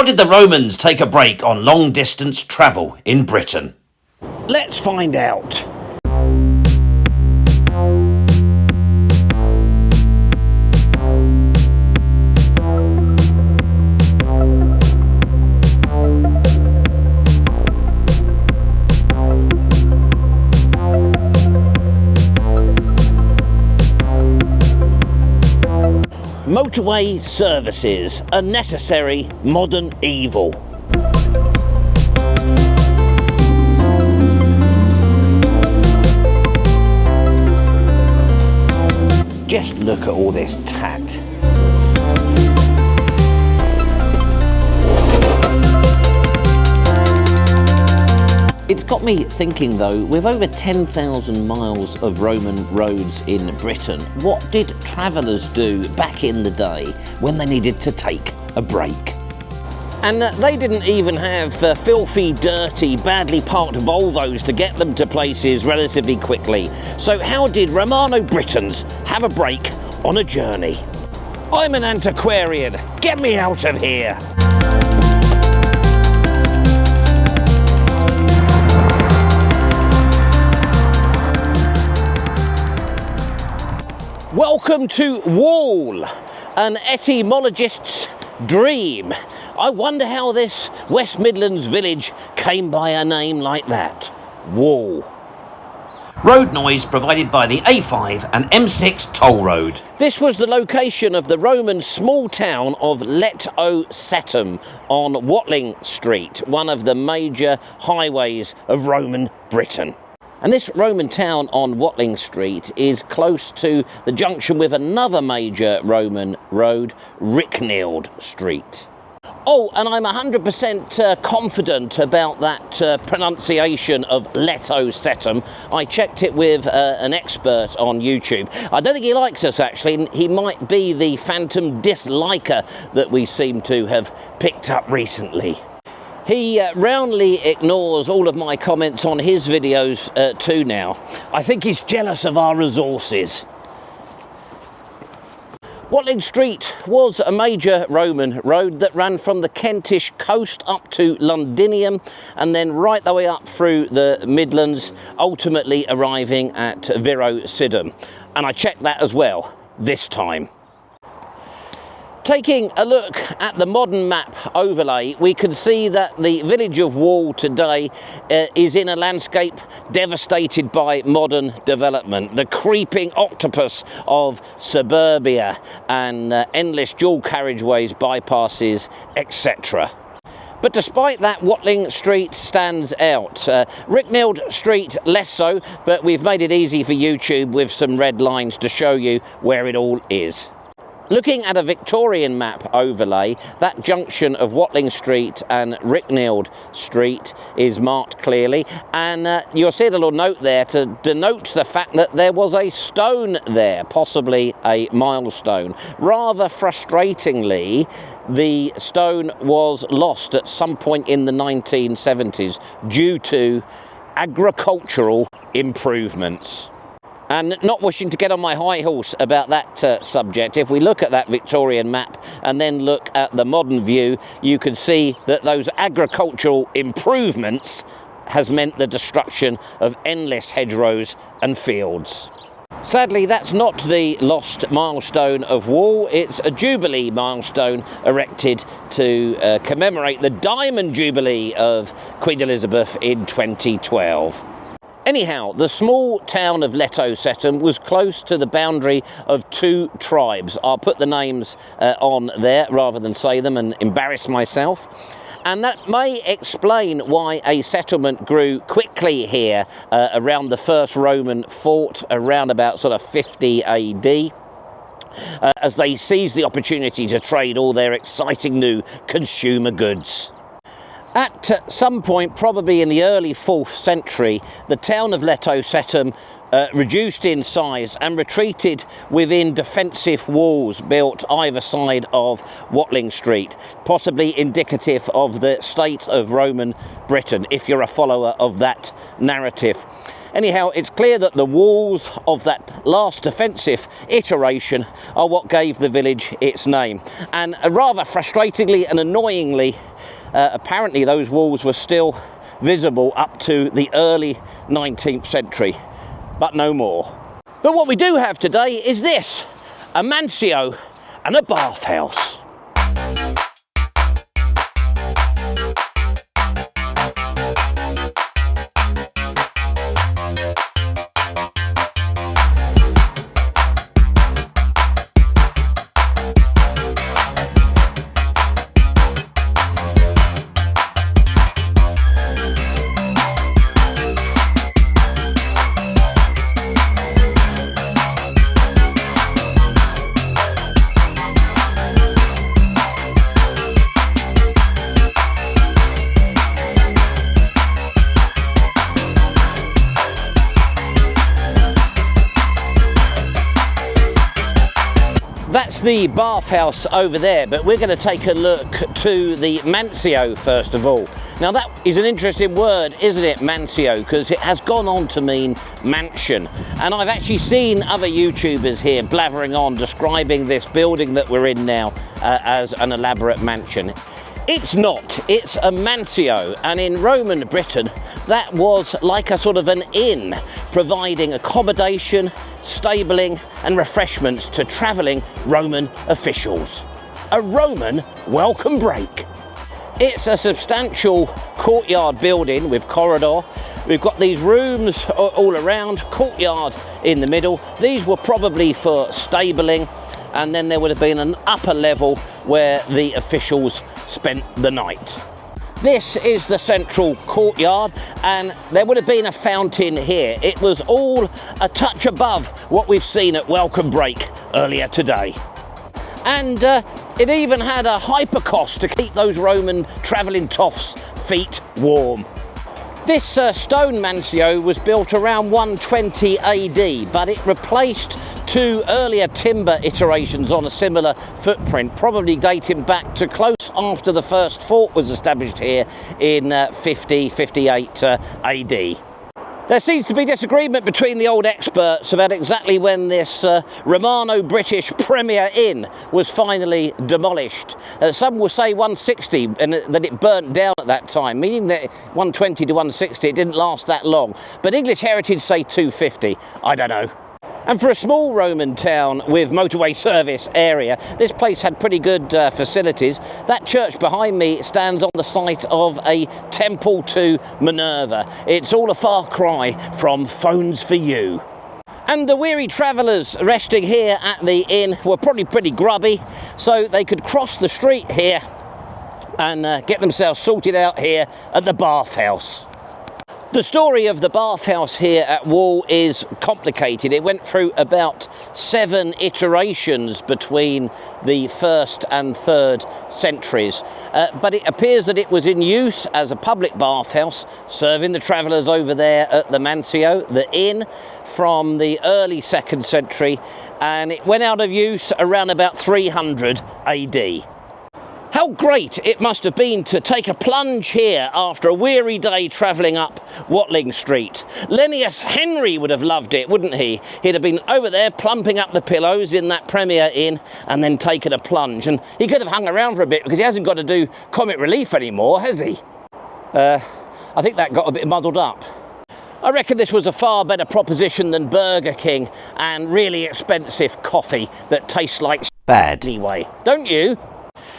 How did the Romans take a break on long-distance travel in Britain? Let's find out. Motorway services, a necessary modern evil. Just look at all this tat. It's got me thinking though, with over 10,000 miles of Roman roads in Britain, what did travellers do back in the day when they needed to take a break? And they didn't even have filthy, dirty, badly parked Volvos to get them to places relatively quickly. So how did Romano Britons have a break on a journey? I'm an antiquarian. Get me out of here. Welcome to Wall, an etymologist's dream. I wonder how this West Midlands village came by a name like that, Wall. Road noise provided by the A5 and M6 toll road. This was the location of the Roman small town of Leteocetum on Watling Street, one of the major highways of Roman Britain. And this Roman town on Watling Street is close to the junction with another major Roman road, Ryknield Street. Oh, and I'm 100% confident about that pronunciation of Letocetum. I checked it with an expert on YouTube. I don't think he likes us, actually. He might be the phantom disliker that we seem to have picked up recently. He roundly ignores all of my comments on his videos too now. I think he's jealous of our resources. Watling Street was a major Roman road that ran from the Kentish coast up to Londinium and then right the way up through the Midlands, ultimately arriving at Rroxeter. And I checked that as well this time. Taking a look at the modern map overlay, we can see that the village of Wall today is in a landscape devastated by modern development. The creeping octopus of suburbia and endless dual carriageways, bypasses, etc. But despite that, Watling Street stands out. Ryknield Street less so, but we've made it easy for YouTube with some red lines to show you where it all is. Looking at a Victorian map overlay, that junction of Watling Street and Ryknield Street is marked clearly, and you'll see a little note there to denote the fact that there was a stone there, possibly a milestone. Rather frustratingly, the stone was lost at some point in the 1970s due to agricultural improvements. And not wishing to get on my high horse about that subject, if we look at that Victorian map and then look at the modern view, you can see that those agricultural improvements has meant the destruction of endless hedgerows and fields. Sadly, that's not the lost milestone of Wall. It's a Jubilee milestone erected to commemorate the Diamond Jubilee of Queen Elizabeth in 2012. Anyhow, the small town of Leteocetum was close to the boundary of two tribes. I'll put the names on there rather than say them and embarrass myself. And that may explain why a settlement grew quickly here around the first Roman fort, around about sort of 50 AD. As they seized the opportunity to trade all their exciting new consumer goods. At some point, probably in the early 4th century, the town of Letocetum reduced in size and retreated within defensive walls built either side of Watling Street, possibly indicative of the state of Roman Britain, if you're a follower of that narrative. Anyhow, it's clear that the walls of that last defensive iteration are what gave the village its name. And rather frustratingly and annoyingly, apparently those walls were still visible up to the early 19th century, but no more. But what we do have today is this, a mansio and a bathhouse. That's the bathhouse over there, but we're going to take a look to the mansio first of all. Now that is an interesting word, isn't it, mansio, because it has gone on to mean mansion. And I've actually seen other YouTubers here blathering on describing this building that we're in now as an elaborate mansion. It's not, it's a mansio, and in Roman Britain that was like a sort of an inn, providing accommodation, stabling and refreshments to travelling Roman officials. A Roman welcome break. It's a substantial courtyard building with corridor. We've got these rooms all around, courtyard in the middle. These were probably for stabling, and then there would have been an upper level where the officials spent the night. This is the central courtyard, and there would have been a fountain here. It was all a touch above what we've seen at Welcome Break earlier today. And it even had a hypercost to keep those Roman travelling toffs' feet warm. This stone mansio was built around 120 AD, but it replaced two earlier timber iterations on a similar footprint, probably dating back to close after the first fort was established here in 58 AD. There seems to be disagreement between the old experts about exactly when this Romano British Premier Inn was finally demolished. Some will say 160 and that it burnt down at that time, meaning that 120 to 160 it didn't last that long. But English Heritage say 250, I don't know. And for a small Roman town with motorway service area, this place had pretty good facilities. That church behind me stands on the site of a temple to Minerva. It's all a far cry from Phones for You. And the weary travellers resting here at the inn were probably pretty grubby, so they could cross the street here and get themselves sorted out here at the bathhouse. The story of the bathhouse here at Wall is complicated. It went through about 7 iterations between the 1st and 3rd centuries, but it appears that it was in use as a public bathhouse, serving the travellers over there at the mansio, the inn, from the early 2nd century, and it went out of use around about 300 AD. How great it must have been to take a plunge here after a weary day travelling up Watling Street. Lennius Henry would have loved it, wouldn't he? He'd have been over there plumping up the pillows in that Premier Inn and then taken a plunge. And he could have hung around for a bit because he hasn't got to do comic relief anymore, has he? I think that got a bit muddled up. I reckon this was a far better proposition than Burger King and really expensive coffee that tastes like bad anyway, don't you?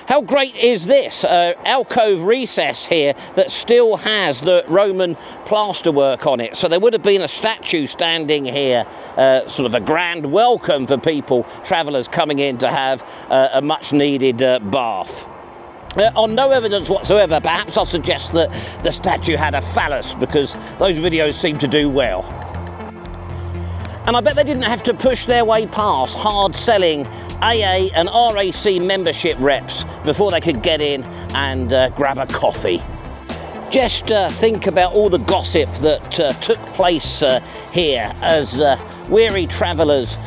How great is this alcove recess here that still has the Roman plasterwork on it? So there would have been a statue standing here, sort of a grand welcome for people, travellers coming in to have a much needed bath. On no evidence whatsoever, perhaps I'll suggest that the statue had a phallus, because those videos seem to do well. And I bet they didn't have to push their way past hard-selling AA and RAC membership reps before they could get in and grab a coffee. Just think about all the gossip that took place here as weary travellers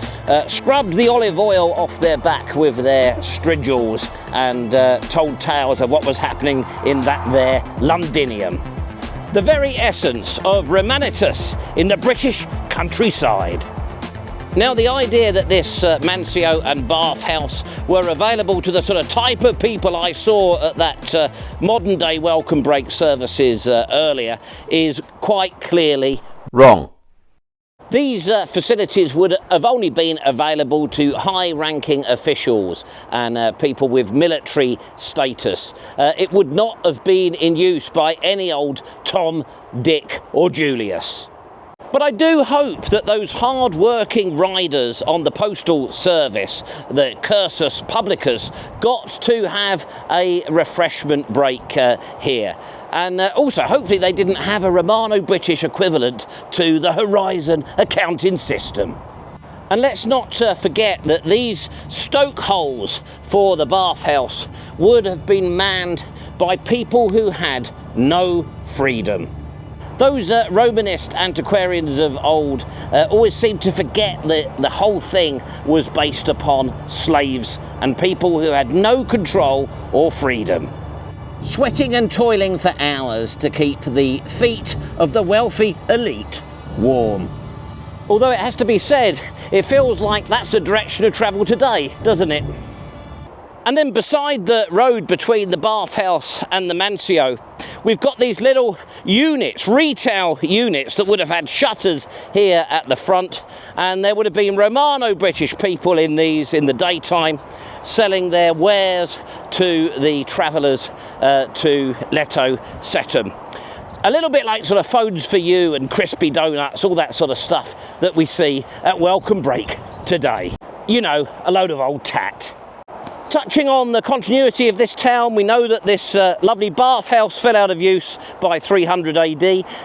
scrubbed the olive oil off their back with their strigils and told tales of what was happening in that there Londinium. The very essence of Romanitas in the British countryside. Now, the idea that this mansio and bathhouse were available to the sort of type of people I saw at that modern day welcome break services earlier is quite clearly wrong. These facilities would have only been available to high-ranking officials and people with military status. It would not have been in use by any old Tom, Dick or Julius. But I do hope that those hard-working riders on the postal service, the cursus publicus, got to have a refreshment break here. And also, hopefully they didn't have a Romano British equivalent to the Horizon accounting system. And let's not forget that these stoke holes for the bathhouse would have been manned by people who had no freedom. Those Romanist antiquarians of old always seem to forget that the whole thing was based upon slaves and people who had no control or freedom. Sweating and toiling for hours to keep the feet of the wealthy elite warm. Although it has to be said, it feels like that's the direction of travel today, doesn't it? And then beside the road between the bathhouse and the mansio, we've got these little units, retail units, that would have had shutters here at the front, and there would have been Romano British people in these in the daytime selling their wares to the travellers to Leteocetum. A little bit like sort of phones for you and crispy donuts, all that sort of stuff that we see at welcome break today. You know, a load of old tat. Touching on the continuity of this town, we know that this lovely bathhouse fell out of use by 300 AD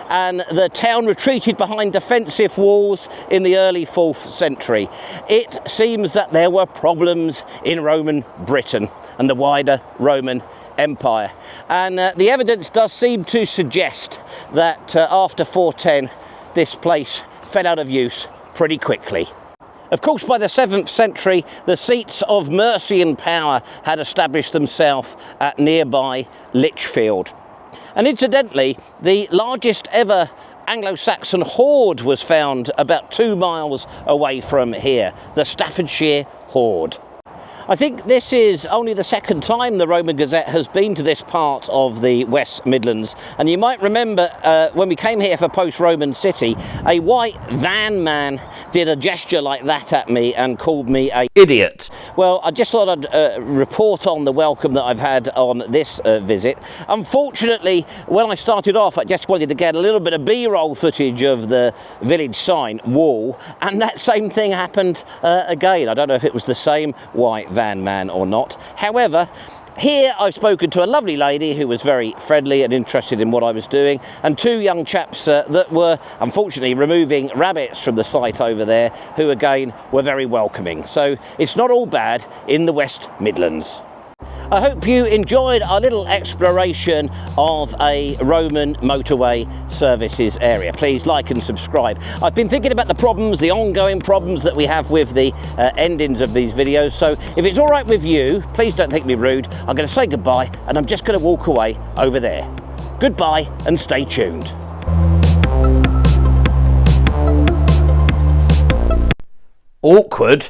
and the town retreated behind defensive walls in the early 4th century. It seems that there were problems in Roman Britain and the wider Roman Empire. And the evidence does seem to suggest that after 410, this place fell out of use pretty quickly. Of course, by the 7th century, the seats of Mercian power had established themselves at nearby Lichfield. And incidentally, the largest ever Anglo-Saxon hoard was found about 2 miles away from here, the Staffordshire Hoard. I think this is only the second time the Roman Gazette has been to this part of the West Midlands. And you might remember when we came here for post-Roman city, a white van man did a gesture like that at me and called me an idiot. Well, I just thought I'd report on the welcome that I've had on this visit. Unfortunately, when I started off, I just wanted to get a little bit of B-roll footage of the village sign wall, and that same thing happened again. I don't know if it was the same white van man or not. However, here I've spoken to a lovely lady who was very friendly and interested in what I was doing, and 2 young chaps that were unfortunately removing rabbits from the site over there, who again were very welcoming. So it's not all bad in the West Midlands. I hope you enjoyed our little exploration of a Roman motorway services area. Please like and subscribe. I've been thinking about the problems, the ongoing problems that we have with the endings of these videos, so if it's all right with you, please don't think me rude. I'm going to say goodbye and I'm just going to walk away over there. Goodbye and stay tuned. Awkward.